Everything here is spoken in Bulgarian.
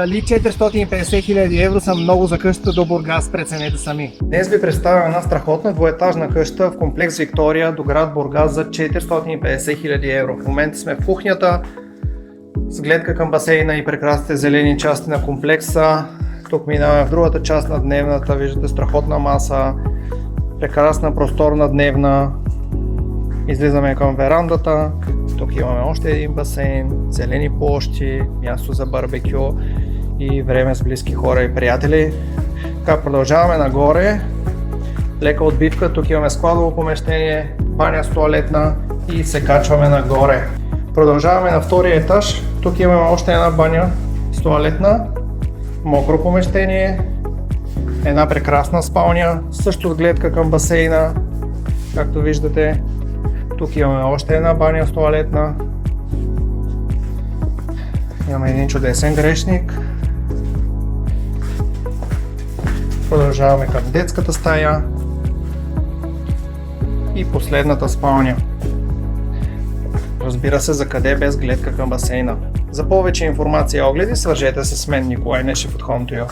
Дали 450 хиляди евро са много за къщата до Бургас, преценете сами. Днес ви представям една страхотна двуетажна къща в комплекс Виктория до град Бургас за 450 хиляди евро. В момента сме в кухнята с гледка към басейна и прекрасните зелени части на комплекса. Тук минаваме в другата част на дневната, виждате страхотна маса, прекрасна просторна дневна. Излизаме към верандата, тук имаме още един басейн, зелени площи, място за барбекю и време с близки хора и приятели. Така, продължаваме нагоре, лека отбивка, тук имаме складово помещение, баня с туалетна и се качваме нагоре. Продължаваме на втория етаж, тук имаме още една баня с туалетна, мокро помещение, една прекрасна спалня, също с гледка към басейна, както виждате. Тук имаме още една баня с туалетна. Имаме един чудесен грешник. Продължаваме към детската стая. И последната спалня. Разбира се, за къде без гледка към басейна. За повече информация и огледи свържете се с мен, Николай Нешев от Home2You.